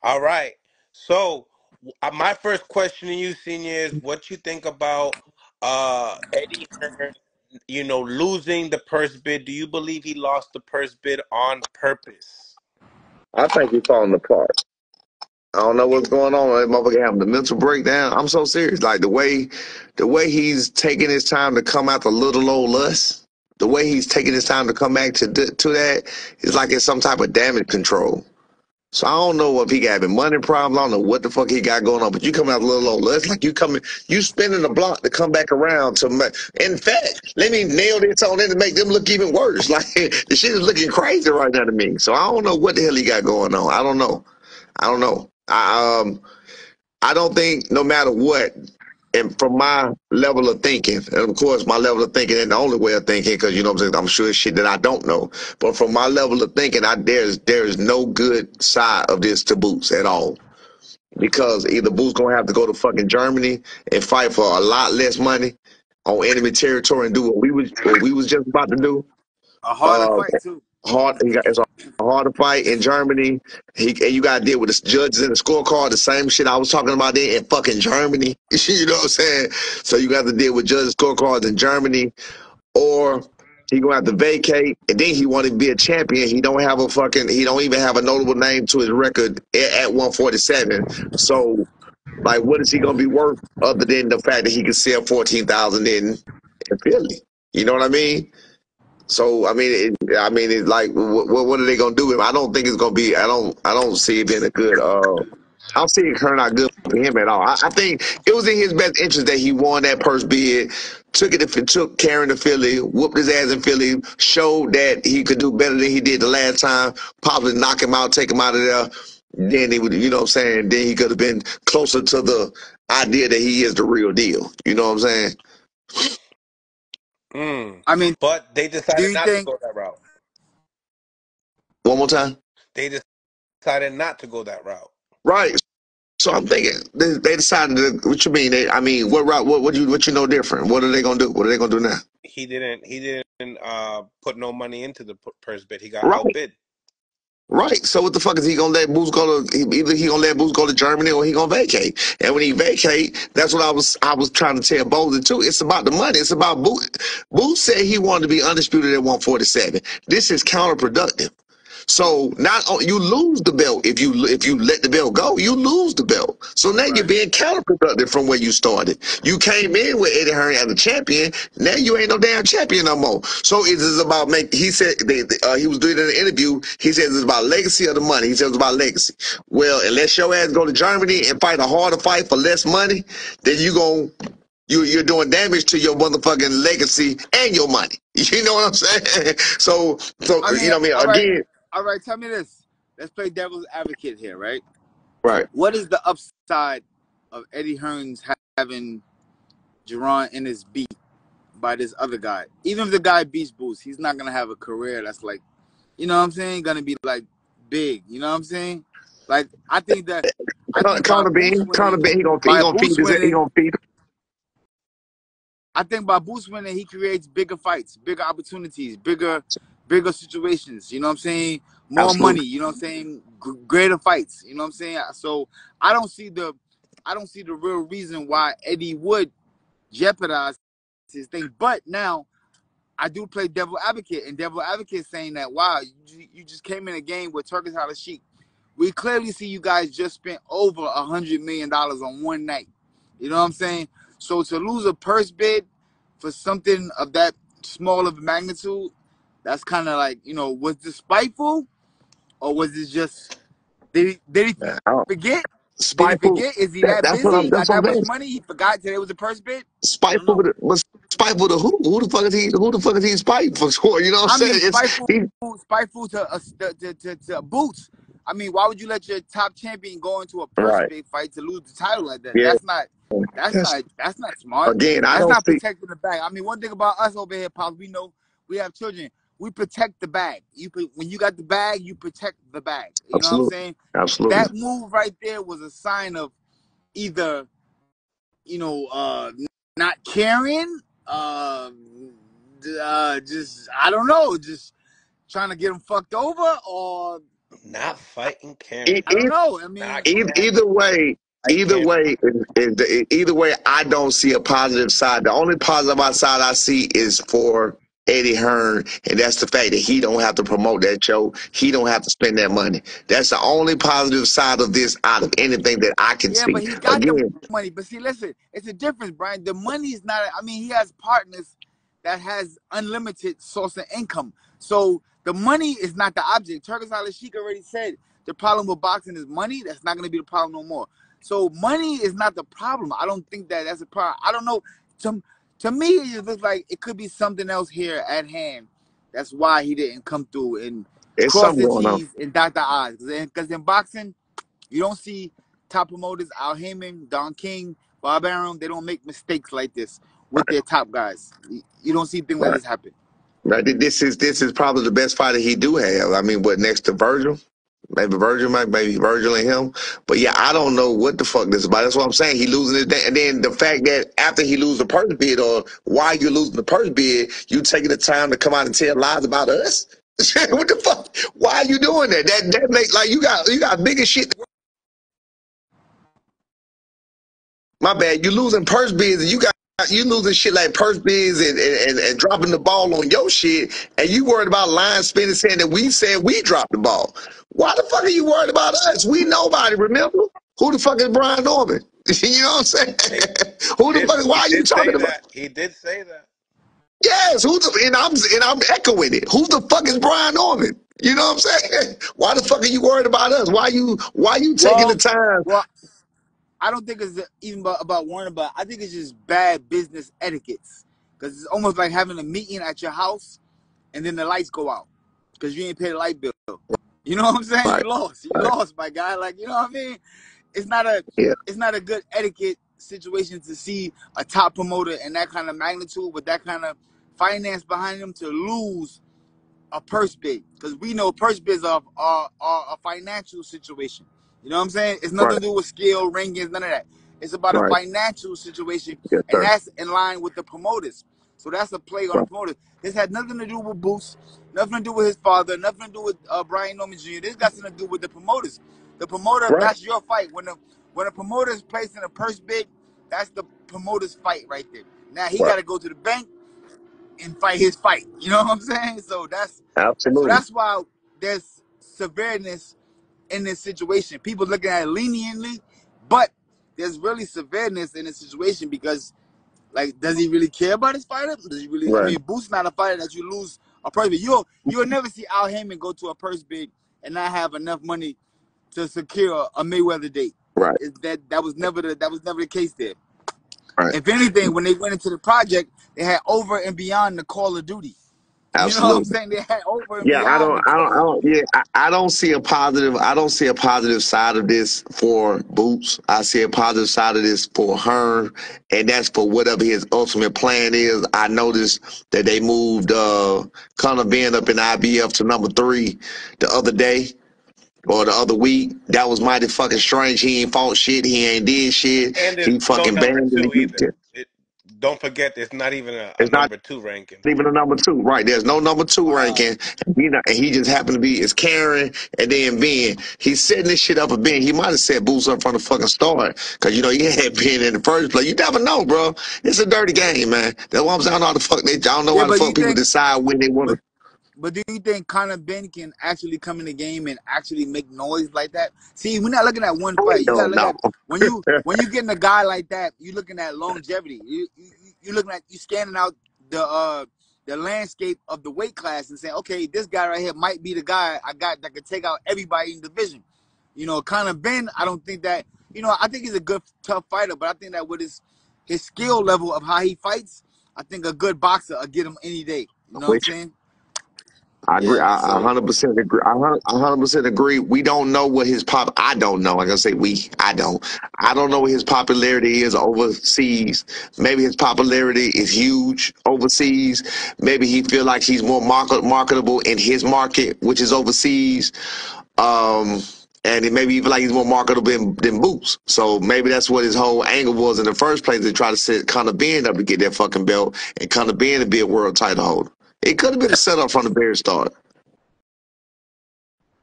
All right. So, my first question to you, Senior, is what you think about Eddie Hearn, losing the purse bid. Do you believe he lost the purse bid on purpose? I think he's falling apart. I don't know what's going on. That motherfucker having the mental breakdown. I'm so serious. Like the way he's taking his time to come out the little old us. The way he's taking his time to come back to that is like it's some type of damage control. So I don't know if he got having money problems. I don't know what the fuck he got going on. But you come out a little old us, like you spinning the block to come back around to. In fact, let me nail this on in to make them look even worse. Like the shit is looking crazy right now to me. So I don't know what the hell he got going on. I don't know. I don't know. I don't think no matter what, and from my level of thinking, and of course my level of thinking ain't the only way of thinking, because you know what I'm saying, I'm sure it's shit that I don't know. But from my level of thinking, there's no good side of this to Boots at all. Because either Boots gonna have to go to fucking Germany and fight for a lot less money on enemy territory and do what we was just about to do, A harder uh, fight too. it's a harder fight in Germany. And you got to deal with the judges and the scorecard, the same shit I was talking about there in fucking Germany. You know what I'm saying? So you got to deal with judges' scorecards in Germany, or he gonna have to vacate, and then he want to be a champion. He don't even have a notable name to his record at 147. So like, what is he gonna be worth other than the fact that he can sell 14,000 in Philly? You know what I mean? So it's like, what are they gonna do with him? I don't think it's gonna be. I don't see it being a good. I don't see it turning out good for him at all. I think it was in his best interest that he won that purse bid, took Karen to Philly, whooped his ass in Philly, showed that he could do better than he did the last time. Probably knock him out, take him out of there. Then he would, you know what I'm saying? Then he could have been closer to the idea that he is the real deal. You know what I'm saying? I mean, But they do decided you not to think? go that route. One more time. They decided not to go that route. Right. So I'm thinking they decided to. What you mean? What route? What you know different? What are they gonna do? What are they gonna do now? He didn't put no money into the purse bid. He got Right, outbid. right. So what the fuck is he gonna let Boots go to? Either he gonna let Boots go to Germany or he gonna vacate. And when he vacate, that's what I was trying to tell Bolden too. It's about the money. It's about Boots. Boots said he wanted to be undisputed at 147. This is counterproductive. So not you lose the belt if you let the belt go, you lose the belt. So now you're Right. being counterproductive from where you started. You came in with Eddie Hearn as a champion. Now you ain't no damn champion no more. So it is about make. He said he was doing it in an interview. He said it's about legacy of the money. He said it's about legacy. Well, unless your ass go to Germany and fight a harder fight for less money, then you're doing damage to your motherfucking legacy and your money. You know what I'm saying? So I you mean, know what I all mean? right, Again, all right. Tell me this. Let's play devil's advocate here, right? right. What is the upside of Eddie Hearns having Jerron in his beat by this other guy? Even if the guy beats Boost, he's not gonna have a career that's like, you know what I'm saying, gonna be like big. You know what I'm saying? Like I think by Boost Conor winning, Benn, he by gonna feed Boost his, he winning, gonna feed. I think by Boost winning, he creates bigger fights, bigger opportunities, bigger situations. You know what I'm saying? More money. Absolutely. You know what I'm saying? Greater fights. You know what I'm saying? So I don't see the, I don't see the real reason why Eddie would jeopardize his thing. But now I do play devil advocate, and devil advocate saying that, wow, you just came in a game with Turkish Holler Sheik. We clearly see you guys just spent over $100 million on one night. You know what I'm saying? So to lose a purse bid for something of that small of a magnitude, that's kind of like, was this spiteful, or was it just did he Man, I don't- forget? Did he spiteful. forget? Is he that That's what busy? I'm. He got That's what that I'm much saying. money? He forgot that it was a purse bid? I don't Spiteful, know. but spiteful to who? Who the fuck is he? Who the fuck is he spiteful for? You know what I'm I saying? mean, It's spiteful, he. spiteful to Boots. I mean, why would you let your top champion go into a purse Right. bid fight to lose the title like that? Yeah. That's That's not smart. again. I That's don't not see. protecting the bag. I mean, one thing about us over here, Pops, we know we have children. We protect the bag. When you got the bag, you protect the bag. You know what I'm Absolutely. saying? Absolutely. That move right there was a sign of either, you know, uh, not caring, just I don't know, just trying to get him fucked over, or Not fighting E- Cameron. I don't e- know. I Not mean, Cameron. Either way, I either can't. way, either way, I don't see a positive side. The only positive side I see is for Eddie Hearn, and that's the fact that he don't have to promote that show. He don't have to spend that money. That's the only positive side of this out of anything that I can yeah, see. but he got the Again, money. But see, listen, it's a difference, Brian. The money is not. I mean, he has partners that has unlimited source of income. So the money is not the object. Turkish Al Sheikh already said the problem with boxing is money. That's not going to be the problem no more. So money is not the problem. I don't think that that's a problem. I don't know. To, to me, it just looks like it could be something else here at hand. That's why he didn't come through and there's cross something the going on. T's and dot the I's. Because in boxing, you don't see top promoters, Al Heyman, Don King, Bob Arum, they don't make mistakes like this with their top guys. You don't see things like Right. this happen. Right. This is probably the best fighter he do have. I mean, what next to Virgil? Maybe Virgil and him. But yeah, I don't know what the fuck this is about. That's what I'm saying. He losing his day. And then the fact that after he lose the purse bid or while you losing the purse bid, you taking the time to come out and tell lies about us? What the fuck? Why are you doing that? That make like you got bigger shit. My bad. You losing purse bids and you losing shit like purse bids and dropping the ball on your shit, and you worried about line spinning saying that we said we dropped the ball. Why the fuck are you worried about us? We nobody, remember? Who the fuck is Brian Norman? You know what I'm saying? He Who the did. fuck? Why He are you did say talking about? that. He did say that. Yes, and I'm echoing it. Who the fuck is Brian Norman? You know what I'm saying? Why the fuck are you worried about us? Why you taking the Well, time? well, I don't think it's even about worrying about. I think it's just bad business etiquettes because it's almost like having a meeting at your house and then the lights go out because you ain't paid the light bill. You know what I'm saying? Right, You lost. You right, lost, my guy. Like, you know what I mean? It's not a yeah, it's not a good etiquette situation to see a top promoter in that kind of magnitude with that kind of finance behind them to lose a purse bid, because we know purse bids are a financial situation. You know what I'm saying? It's right, nothing to do with skill, rankings, none of that. It's about a right, financial situation, yes, and sir. that's in line with the promoters. So that's a play on the Right, promoters. This had nothing to do with Boots, nothing to do with his father, nothing to do with Brian Norman Jr. This got something to do with the promoters. The promoter, right, that's your fight. When a promoter is placing a purse bid, that's the promoter's fight right there. Now he right. got to go to the bank and fight his fight. You know what I'm saying? So Absolutely. that's why there's severeness in this situation. People looking at it leniently, but there's really severeness in this situation because, like, does he really care about his fighter? Does he really? I Right, mean, Boots not a fighter that you lose a purse bid. You'll never see Al Heyman go to a purse bid and not have enough money to secure a Mayweather date. right, That was never the case there. right. If anything, when they went into the project, they had over and beyond the Call of Duty. You know what I'm Absolutely. saying? They had over and Yeah, beyond the Call of Duty. I don't see a positive. I don't see a positive side of this for Boots. I see a positive side of this for her, and that's for whatever his ultimate plan is. I noticed that they moved Conor Benn up in IBF to number 3 the other day or the other week. That was mighty fucking strange. He ain't fought shit. He ain't did shit. And there's He no fucking number banned in the two either. UK. Don't forget, there's not even a It's not number two ranking. even a number 2, right? There's no number 2 Wow. ranking. And he just happened to be is Karen and then Ben. He's setting this shit up for Ben. He might have set Boots up from the fucking start because he had Ben in the first place. You never know, bro. It's a dirty game, man. That's why I'm saying I don't know how the fuck I don't know Yeah, how the but fuck you people think, decide when they want to. but But do you think Conor Benn can actually come in the game and actually make noise like that? See, we're not looking at one fight. You Hell gotta look no. at when you getting a guy like that. You're looking at longevity. You're looking at you scanning out the landscape of the weight class and saying, okay, this guy right here might be the guy I got that could take out everybody in the division. Conor Benn, I don't think that. I think he's a good tough fighter, but I think that with his skill level of how he fights, I think a good boxer will get him any day. You know what I'm Which saying? I agree. Yeah. I So 100% agree. I 100% agree. We don't know what his pop. I don't know. Like I say, we. I don't. I don't know what his popularity is overseas. Maybe his popularity is huge overseas. Maybe he feel like he's more marketable in his market, which is overseas. Um, and it maybe even like he's more marketable than Boots. So maybe that's what his whole angle was in the first place to try to set Conor Benn up to get that fucking belt and Conor Benn to be a world title holder. It could have been a setup from the very start.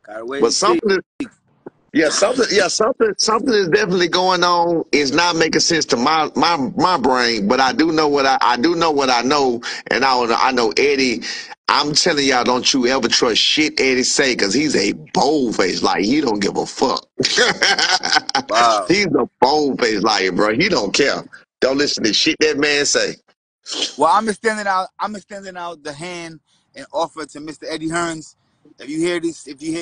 Gotta wait But and see. something is definitely going on. It's not making sense to my brain, but I do know I do know what I know, and I know Eddie. I'm telling y'all, don't you ever trust shit Eddie say, because he's a bold face. Like, he don't give a fuck. Wow. He's a bold face liar, bro. He don't care. Don't listen to shit that man say. Well, I'm extending out. I'm extending out the hand and offer to Mr. Eddie Hearns. If you hear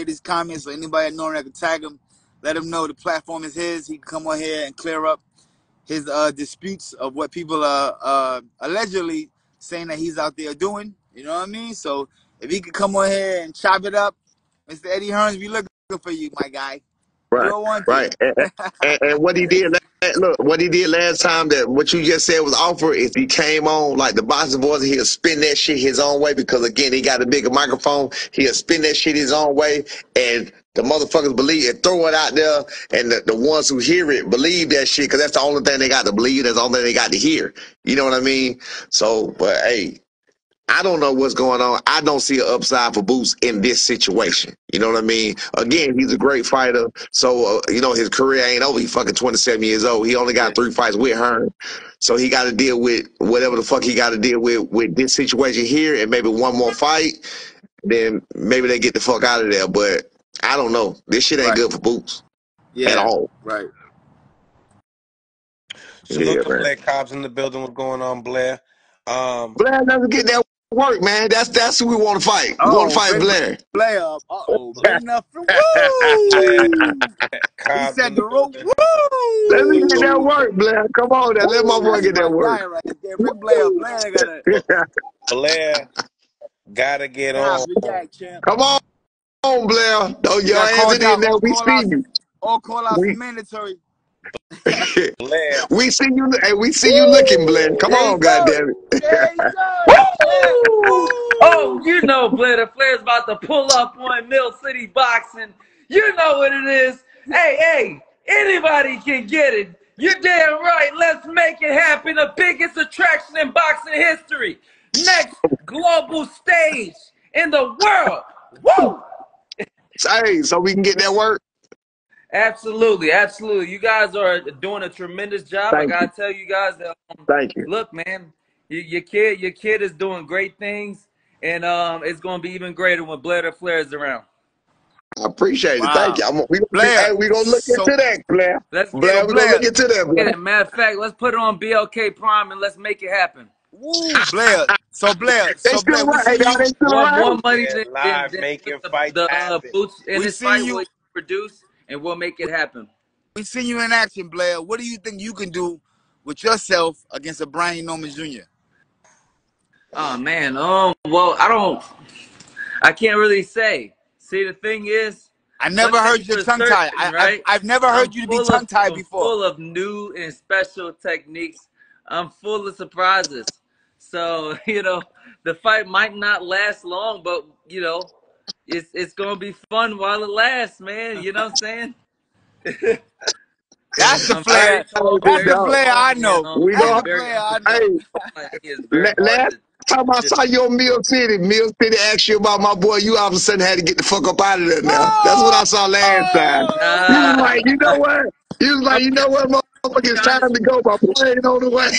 these comments or anybody knowing that can tag him, let him know the platform is his. He can come on here and clear up his disputes of what people are allegedly saying that he's out there doing. You know what I mean? So if he could come on here and chop it up, Mr. Eddie Hearns, we looking for you, my guy. Right, You're wanted. right. And what he did, look, what he did last time, that what you just said was offer, is he came on like the boxing voice, he'll spin that shit his own way, because again, he got a bigger microphone. He'll spin that shit his own way, and the motherfuckers believe it, throw it out there, and the ones who hear it believe that shit, because that's the only thing they got to believe. That's the only thing they got to hear. You know what I mean? So, but hey, I don't know what's going on. I don't see an upside for Boots in this situation. You know what I mean? Again, he's a great fighter. So, you know, his career ain't over. He's fucking 27 years old. He only Yeah, got 3 fights with Hearn. So he got to deal with whatever the fuck he got to deal with this situation here, and maybe one more fight. Then maybe they get the fuck out of there. But I don't know. This shit ain't right. good for Boots at Yeah, all. right. Salute Yeah, to man. Blair Cobbs in the building. What's going on, Blair? Blair never get that work, man. That's who we want to fight. We want to Oh, fight big Blair. player. Uh-oh, big enough. Blair Woo! He Cobbs in said the the rope. building. Let me get that Woo! work, Blair. Come on, now. Let my boy That's get that my work. guy right there. Bring Blair. Blair got a Blair gotta get nah, on. big guy, champ. Come on, Blair. Throw You your got ass called in there. out. Now. We see you. All call outs We mandatory. Blair. we see you. Hey, we see you looking, Blair. Woo! Come There you on, go. goddamn There you it. go. Yeah. Woo! Oh, you Woo! know, Blair, the Flair's about to pull up on Mill City Boxing. You know what it is. Hey, anybody can get it. You're damn right. Let's make it happen. The biggest attraction in boxing history. Next global stage in the world. Woo! Hey, so we can get that work. Absolutely, absolutely. You guys are doing a tremendous job. I Thank you. gotta tell you guys that Thank you. look, man, your kid is doing great things, and it's gonna be even greater when Blair Flair is around. I appreciate it. Thank Wow. you. Blair. Hey, we gonna look So into that, Blair. Let's get so Blair, it. we gonna Blair. look into that, Get Blair. it. Matter of fact, let's put it on BLK Prime and let's make it happen. Woo, Blair. So Blair. They So still Blair, we around. Hey, see they you. still More around? money Yeah, than, live than making the, fights the happen. boots in We this see fight you. will produce, and we'll make it happen. We see you in action, Blair. What do you think you can do with yourself against a Brian Norman Jr.? Oh man. Well, I can't really say. See, the thing is, I one never thing heard your for tongue tied. certain, I've right? I've never I'm heard you to be full of tongue tied I'm before. full of new and special techniques. I'm full of surprises. So, the fight might not last long, but it's gonna be fun while it lasts, man. You know what I'm saying? That's the I'm very Flair. tall, That's very the Dog. Flair strong, I and know. We That's go. the very Flair I know. Hey, unpredictable. It's very hard last time I to saw you in Mill City asked you about my boy, you all of a sudden had to get the fuck up out of there now. That's what Oh! I saw last time. You was nah. like, you know what? You was like, I'm you know what, motherfucker, be it's time honest to go. My boy ain't on the way.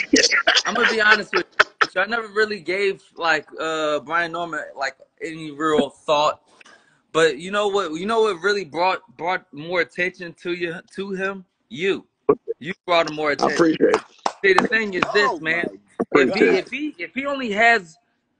I'm gonna be honest with you. I never really gave like Brian Norman like any real thought. But you know what really brought more attention to him? You brought him more I attention. appreciate it. See, the thing is Oh this, my man. If he Appreciate it. God. if he if he only has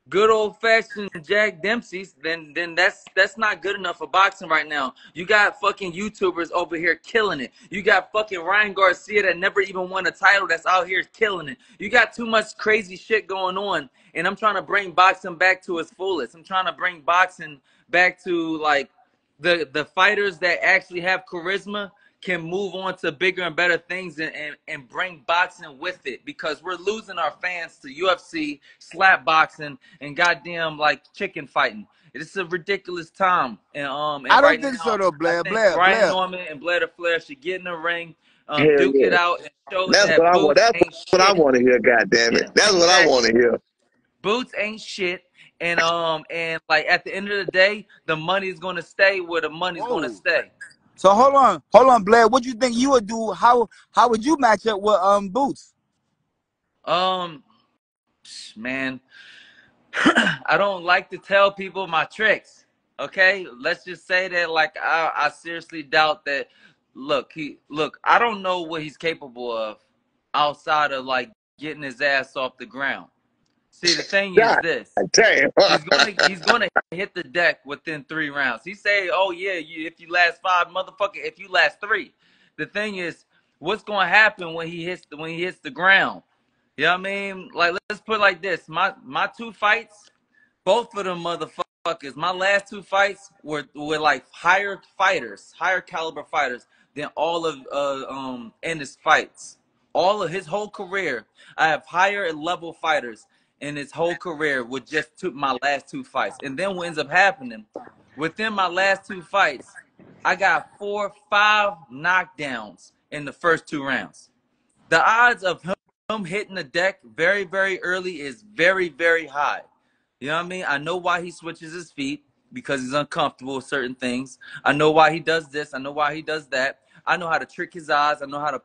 good old fashioned Jack Dempsey's, then that's not good enough for boxing right now. You got fucking YouTubers over here killing it. You got fucking Ryan Garcia that never even won a title that's out here killing it. You got too much crazy shit going on, and I'm trying to bring boxing back to its fullest. I'm trying to bring boxing back to like the fighters that actually have charisma can move on to bigger and better things and bring boxing with it, because we're losing our fans to UFC, slap boxing, and goddamn like chicken fighting. It's a ridiculous time, and I don't right think so now though, I Blair. think Blair. Brian Blair. Norman and Blair Flair should get in the ring, Hell duke it yeah. out, and show That's what that I want. Boots That's ain't what I shit. want to hear, goddamn it. Yeah, That's what I exactly. want to hear. Boots ain't shit, and like at the end of the day, the money is gonna stay where the money's gonna Whoa. stay. So hold on, Blair. What you think you would do? How would you match up with Boots? Um, man, I don't like to tell people my tricks. Okay, let's just say that like I seriously doubt that. Look, I don't know what he's capable of outside of like getting his ass off the ground. See, the thing is God this. damn. He's gonna hit the deck within 3 rounds. He say, "Oh yeah, if you last 5, motherfucker, if you last 3." The thing is, what's gonna happen when he hits the ground? You know what I mean? Like let's put it like this: my 2 fights, both of them motherfuckers. My last 2 fights were like higher caliber fighters than all of Ennis fights. All of his whole career, I have higher level fighters in his whole career with just my last 2 fights. And then what ends up happening within my last 2 fights, I got 4, 5 knockdowns in the first 2 rounds. The odds of him hitting the deck very, very early is very, very high. You know what I mean? I know why he switches his feet because he's uncomfortable with certain things. I know why he does this. I know why he does that. I know how to trick his eyes. I know how to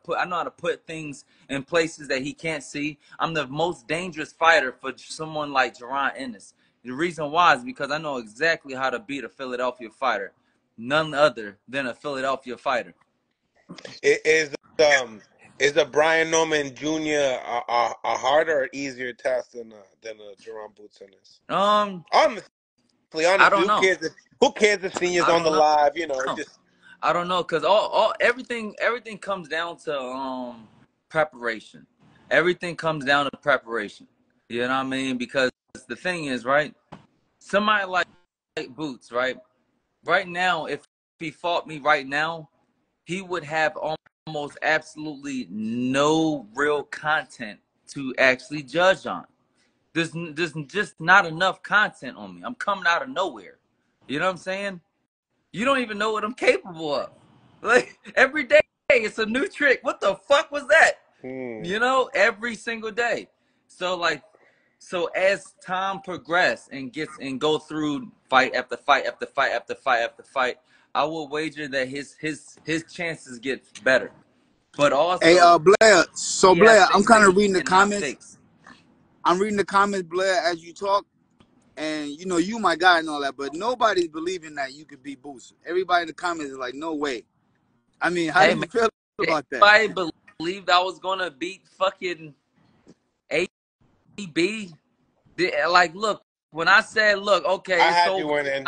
put things in places that he can't see. I'm the most dangerous fighter for someone like Jaron Ennis. The reason why is because I know exactly how to beat a Philadelphia fighter. None other than a Philadelphia fighter. Is a Brian Norman Jr. a harder or easier task than a Jerome Boots in this? Um, I Honestly, don't know. who cares if Senior's I on don't the know. live? You know, it just I don't know, cause all everything comes down to preparation. Everything comes down to preparation. You know what I mean? Because the thing is, right? Somebody like Boots, right? Right now, if he fought me right now, he would have almost absolutely no real content to actually judge on. There's just not enough content on me. I'm coming out of nowhere. You know what I'm saying? You don't even know what I'm capable of. Like every day, it's a new trick. What the fuck was that? You know, every single day. So like, so as time progresses and go through fight after fight after fight after fight after fight, I will wager that his chances get better. But Hey, also, Blair. So he has Blair, I'm things kind that of he reading the cannot comments. fix. I'm reading the comments, Blair, as you talk, and you know you my guy and all that, but nobody's believing that you could beat Boots. Everybody in the comments is like, no way. I mean, how do Hey you man, feel about that? everybody believed I was gonna beat fucking AB. Like, look, when I said, look, okay, I it's had you over. winning.